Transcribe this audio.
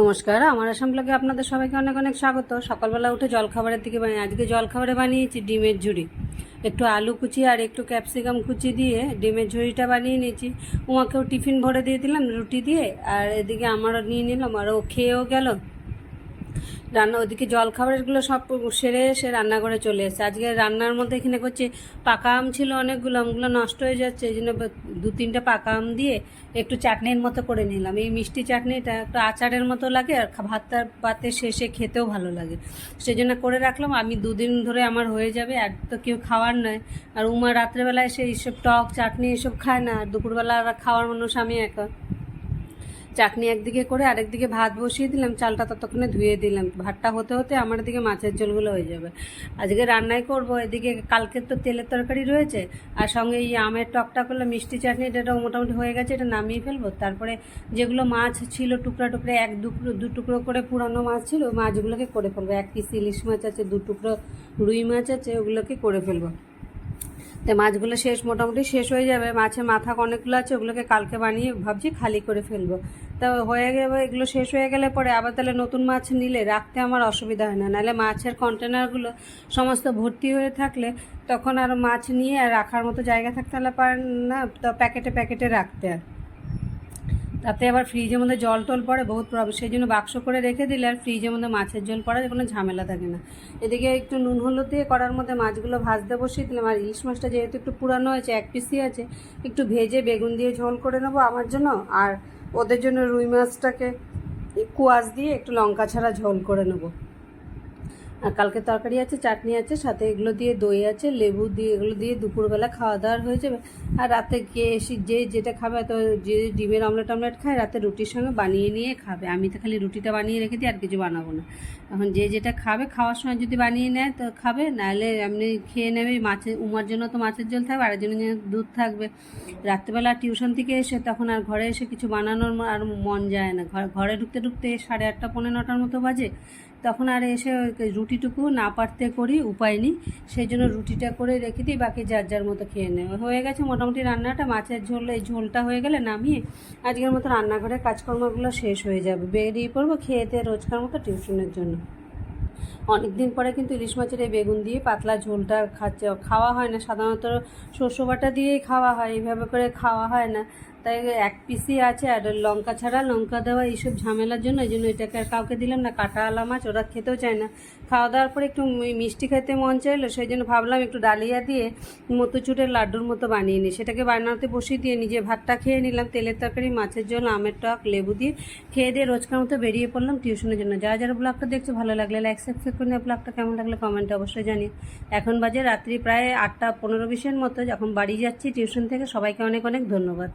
নমস্কার, আমার আসাম ব্লগে আপনাদের সবাইকে অনেক অনেক স্বাগত। সকালবেলা উঠে জলখাবারের দিকে আজকে জলখাবারে বানিয়েছি ডিমের ঝুড়ি। একটু আলু কুচি আর একটু ক্যাপসিকাম কুচি দিয়ে ডিমের ঝুড়িটা বানিয়ে নিয়েছি। উমাকেও টিফিন ভরে দিয়ে দিলাম রুটি দিয়ে, আর এদিকে আমারও নিয়ে নিলাম, আর ও খেয়েও গেল। রান্না ওদিকে জলখাবারগুলো সব সেরে এসে রান্নাঘরে চলে এসেছে। আজকে রান্নার মধ্যে এখানে করছি পাকা আম ছিল অনেকগুলো, আমগুলো নষ্ট হয়ে যাচ্ছে, এই জন্য 2-3টা পাকা আম দিয়ে একটু চাটনির মতো করে নিলাম। এই মিষ্টি চাটনিটা একটু আচারের মতো লাগে, আর ভাতের শেষে খেতেও ভালো লাগে, সেই জন্য করে রাখলাম। আমি 2 দিন ধরে আমার হয়ে যাবে, আর তো কেউ খাওয়ার নয়। আর উমা রাত্রেবেলায় এসে এইসব টক চাটনি এসব খায় না, আর দুপুরবেলা আর খাওয়ার মানুষ আমি একা। চাটনি একদিকে করে আরেকদিকে ভাত বসিয়ে দিলাম, চালটা ততক্ষণে ধুয়ে দিলাম। ভাতটা হতে হতে আমার দিকে মাছের ঝোলগুলো হয়ে যাবে। আজকে রান্নাই করব, এদিকে কালকের তো তেলের তরকারি রয়েছে, আর সঙ্গে এই আমের টকটা করলে মিষ্টি চাটনি, এটাও মোটামুটি হয়ে গেছে, এটা নামিয়ে ফেলবো। তারপরে যেগুলো মাছ ছিল টুকরা টুকরা, 1-2 টুকরো করে পুরানো মাছ ছিল, ওই মাছগুলোকে করে ফেলবো। 1 পিস ইলিশ মাছ আছে, 2 টুকরো রুই মাছ আছে, ওগুলোকে করে ফেলবো। তো মাছগুলো মোটামুটি শেষ হয়ে যাবে। মাছের মাথা অনেকগুলো আছে, ওগুলোকে কালকে বানিয়ে ভাবছি খালি করে ফেলবো। তা হয়ে যাবে, এগুলো শেষ হয়ে গেলে পরে আবার তাহলে নতুন মাছ নিলে রাখতে আমার অসুবিধা হয় না। নাহলে মাছের কন্টেনারগুলো সমস্ত ভর্তি হয়ে থাকলে তখন আর মাছ নিয়ে আর রাখার মতো জায়গা থাকতে হলে পারে না, তো প্যাকেটে প্যাকেটে রাখতে। আর তাতে আবার ফ্রিজের মধ্যে জল টল পড়ে, বহুত প্রবলেম। সেই জন্য বাক্স করে রেখে দিলে আর ফ্রিজের মধ্যে মাছের জল পড়ার কোনো ঝামেলা থাকে না। এদিকে একটু নুন হলুদ দিয়ে কড়ার মধ্যে মাছগুলো ভাজতে বসিয়ে দিলাম। আর ইলিশ মাছটা যেহেতু একটু পুরানো হয়েছে, 1 পিসই আছে, একটু ভেজে বেগুন দিয়ে ঝোল করে নেবো আমার জন্য, আর ওদের জন্য রুই মাছটাকে কুয়াশ দিয়ে একটু লঙ্কা ছাড়া ঝোল করে নেবো। আর কালকে তরকারি আছে, চাটনি আছে, সাথে এগুলো দিয়ে দই আছে, লেবু দিয়ে, এগুলো দিয়ে দুপুরবেলা খাওয়া দাওয়ার হয়ে যাবে। আর রাতে গিয়ে এসে যে যেটা খাবে, তো যে ডিমের অমলেট খায় রাতে রুটির সঙ্গে বানিয়ে নিয়ে খাবে। আমি তো খালি রুটিটা বানিয়ে রেখে দিই, আর কিছু বানাবো না। এখন যে যেটা খাবে, খাওয়ার সময় যদি বানিয়ে নেয় তো খাবে, নাহলে এমনি খেয়ে নেবে। উমার জন্য তো মাছের ঝোল থাকবে, আরেকজনের জন্য দুধ থাকবে। রাত্রেবেলা টিউশন থেকে এসে তখন আর ঘরে এসে কিছু বানানোর আর মন যায় না। ঘরে ঢুকতে ঢুকতে 8:30 পৌনে 9টার মতো বাজে। তখন আর এসে রুটিটুকু না পারতে করি, উপায় নেই, সেই জন্য রুটিটা করে রেখে দিই, বাকি যার যার মতো খেয়ে নেবে। হয়ে গেছে মোটামুটি রান্নাটা। মাছের ঝোল, এই ঝোলটা হয়ে গেলে নামিয়ে আজকের মতো রান্নাঘরের কাজকর্মগুলো শেষ হয়ে যাবে। বেরিয়ে পড়বো খেয়ে দিয়ে রোজকার মতো টিউশনের জন্য। অনেক দিন পরে কিন্তু ইলিশ মাছের এই বেগুন দিয়ে পাতলা ঝোলটা খাওয়া হয় না। সাধারণত শস্য বাটা দিয়েই খাওয়া হয়, এইভাবে করে খাওয়া হয় না। তাই 1 পিসই আছে, আর লঙ্কা ছাড়া লঙ্কা দেওয়া এইসব ঝামেলার জন্য এই জন্য এটাকে আর কাউকে দিলাম না। কাঁটাওয়ালা মাছ ওরা খেতেও চায় না। খাওয়া দাওয়ার পরে একটু মিষ্টি খেতে মন চাইলো, সেই জন্য ভাবলাম একটু ডালিয়া দিয়ে মতিচুরের লাড্ডুর মতো বানিয়ে নিই। সেটাকে বানাতে বসিয়ে দিয়ে নিজে ভাতটা খেয়ে নিলাম। তেলের তরকারি, মাছের ঝোল, আমের টক, লেবু দিয়ে খেয়ে দিয়ে রোজকার মতো বেরিয়ে পড়লাম টিউশনের জন্য। যারা যারা ব্লগটা দেখছো ভালো লাগলে লাইক সাবস্ক্রাইব করে ব্লগটা কেমন লাগলে কমেন্টে অবশ্যই জানিয়ে। এখন বাজে রাত্রি প্রায় 8টা 15-20-এর মতো, যখন বাড়ি যাচ্ছি টিউশন থেকে। সবাইকে অনেক অনেক ধন্যবাদ।